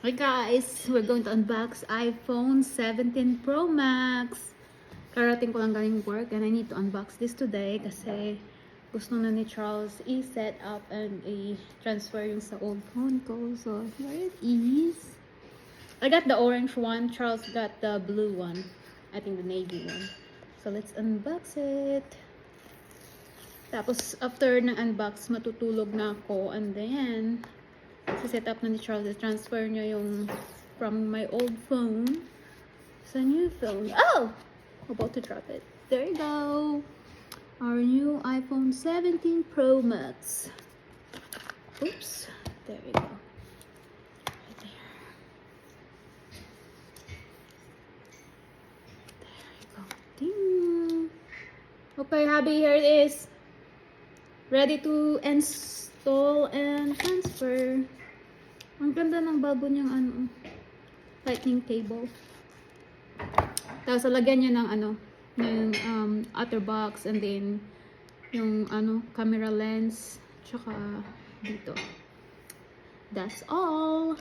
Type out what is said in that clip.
Hi guys, we're going to unbox iPhone 17 Pro Max. Karating ko lang galing work and I need to unbox this today kasi gusto na ni Charles i-set up and i-transfer yung sa old phone ko. So here it is. I got the orange one, Charles got the blue one. I think the navy one. So let's unbox it. Tapos after ng unbox, matutulog na ako and then set up na ni Charles, transfer niya yung from my old phone sa new phone. Oh! About to drop it. There you go. Our new iPhone 17 Pro Max. Oops. There you go. Right there. There you go. Ding! Okay, Happy, here it is. Ready to install and transfer. Ang ganda ng bago niyang lightning cable. Tapos lagyan niya ng ng outer box and then yung camera lens tsaka dito. That's all.